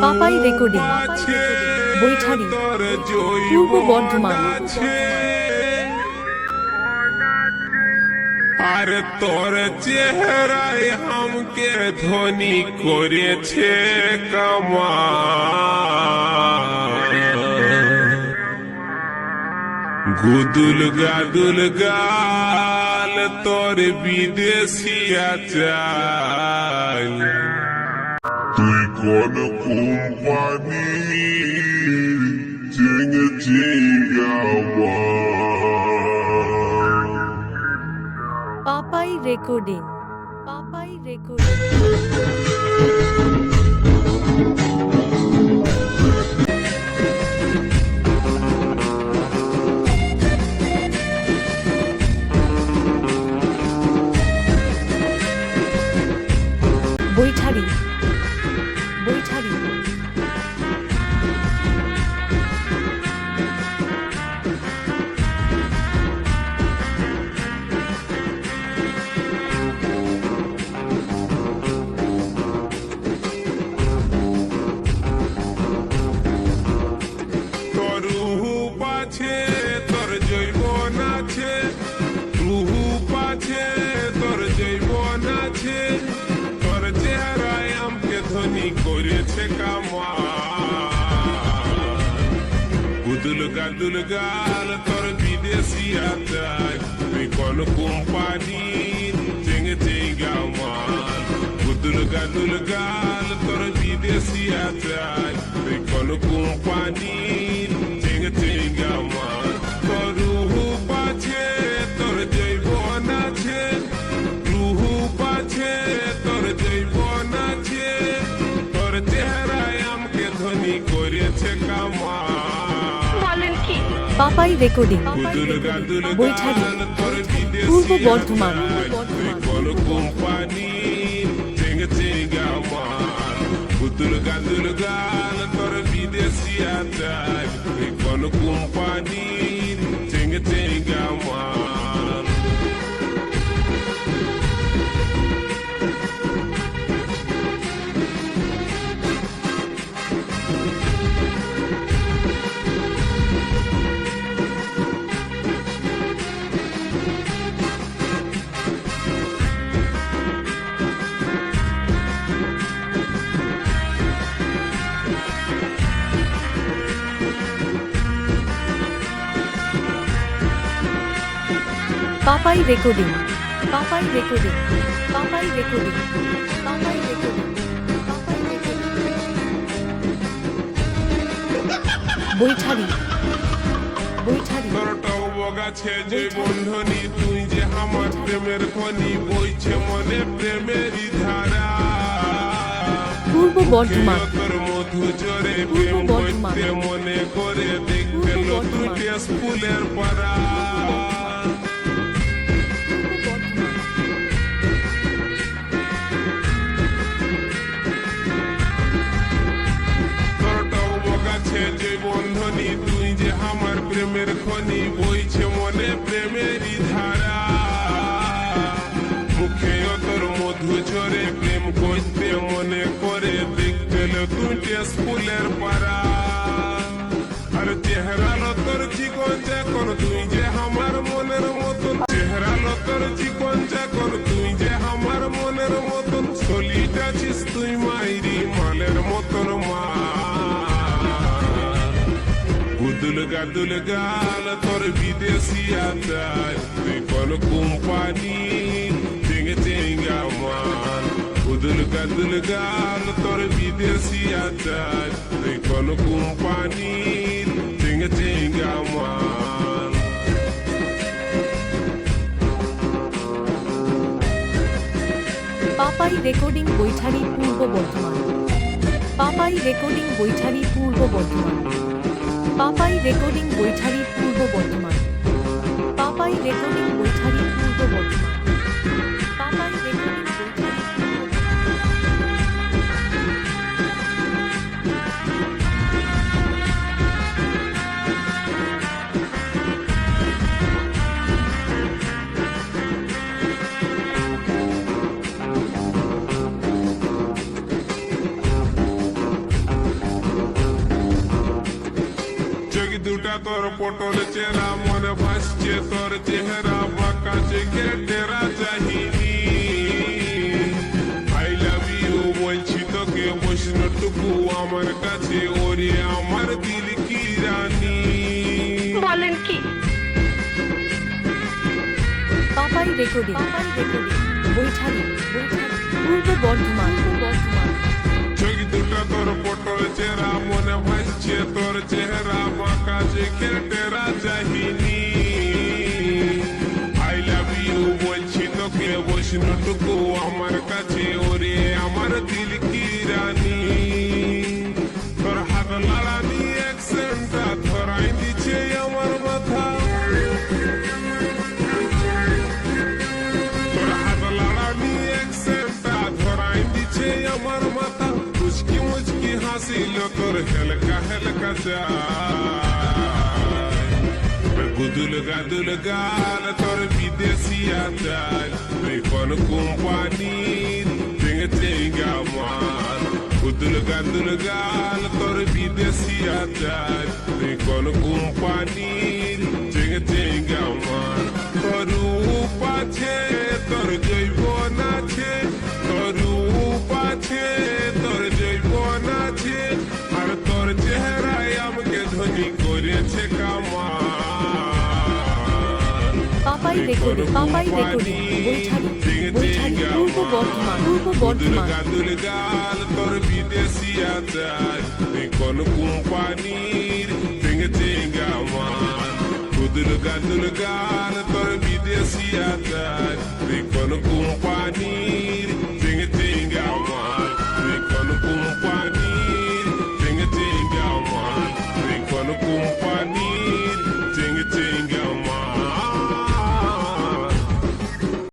Papai recording Baithari পূর্ব বর্ধমান। আর তোর চেহারায় हमके ধনী করেছে কামাল। গুদুল গাদুল গাল তোর বিদেশিয়া চাল। তুই কোন কোম্পানি চেঙ্গে চিঙ্গা পাপাই রেকর্ডিং বৈঠারি তোর জৈবন আছে, রুহু পাছে তোর জৈবন আছে। তোর চেহারায় আমাকে ধনী করেছে কামাল। গুদুল গাদুল গাল তোর বিদেশি আচার। তুই কোন কোম্পানি চেঙ্গে চেঙ্গা মাল। গুদুল গাদুল গাল তোর বিদেশি আচার। তুই কোন কোম্পানি চেঙ্গে চেঙ্গা মাল। তোর রুহু পাছে তোর জৈবন আছে, রুহু পাছে তোর জৈবন আছে। তোর চেহারায় আমাকে ধনী করেছে কামাল। পাপাই রেকর্ডিং বৈঠারি পূর্ব বর্ধমান। কোন কোম্পানি চেঙ্গে চেঙ্গা মাল। গুদুল গাদুল গাল তোর বিদেশি আচার। তুই কোন কোম্পানি চেঙ্গে চেঙ্গা মাল। পাপাই রেকর্ডিং বৈঠারি তোর গাছে যে বন্ধনী। তুই যে আমার প্রেমের খনি, বইছে মনে প্রেমেরই ধারা। পূর্ব বর্ধমান। তোর মধু জরে প্রেম করতে মনে করে দেখতে নতুন স্কুলের পাড়া। যে বন্ধনী তুই যে আমার প্রেমের খনি, বইছে মনে প্রেমেরই ধারা। মুখে তোর মধু ঝরে প্রেম করতে মনে করে দেখতে তুই স্কুলের পাড়া। আর চেহারা তোর চিকন চাকন, তুই যে আমার মনের মতন। চেহারা তোর চিকন চাকন, তুই যে আমার মনের মতন। চলিটাছিস তুই মাইরি মালের মতন মা। গুদুল গাদুল গাল তোর বিদেশি আচার। তুই কোন কোম্পানি চেঙ্গে চেঙ্গা মাল। গুদুল গাদুল গাল তোর বিদেশি আচার। তুই কোন কোম্পানি চেঙ্গে চেঙ্গা মাল। পাপাই রেকর্ডিং বৈঠারি পূর্ব বর্ধমান। পাপাই রেকর্ডিং বৈঠারি পূর্ব বর্ধমান। পাপাই রেকর্ডিং বৈঠারি পূর্ব বর্ধমান। পাপাই রেকর্ডিং বৈঠারি পূর্ব বর্ধমান। পাপাই রেকর্ডিং বৈঠারি তোর পটল চেরা মনে ভাসছে তোর চেহারা বাঁকা চোখে টেরা চাহিনি আই লাভ ইউ বলছি তোকে বৈষ্ণটুকু আমার কাছে ওরে আমার দিল কি রানী বলেন কি? পাপাই রেকর্ডিং বৈঠারি পূর্ব বর্ধমান চোখ দুটা তোর পটল চেরা মনে ভাসছে তোর চেহারা বাঁকা চোখে টেরা চাহিনি আই লাভ ইউ বলছি তোকে বৈষ্ণটুকু আমার কাছে ওরে আমার দিল কি রানী তোর হাত লাড়ানি অ্যাকসেন্টটা ধরাই দিচ্ছে আমার মাথা তোর হাত লাড়ানি অ্যাকসেন্টটা ধরাই দিচ্ছে আমার মাথা মুচকি মুচকি হাসিল তোর হেলকা হেলকা চায় গুদুল গাদুল গাল তোর বিদেশি আচার কোন কোম্পানির ভেঙে চেঙ্গা মাল গুদুল গাদুল গাল তোর বিদেশি আচার কোন কোম্পানির ভেঙে চেঙ্গা মাল তোর রূপ আছে তোর জৈবন আছে তোর রূপ আছে তোর জৈবন আছে আর তোর চেহারায় আমাকে ধনী করেছে কামাল পাপাই রেকর্ডিং বৈঠারি পূর্ব বর্ধমান গাদুল গাল তোর বিদেশি আচার কোন কোম্পানির ভেঙে চেঙ্গা মাল গুদুল গাদুল গাল তোর বিদেশি আচার কোন কোম্পানির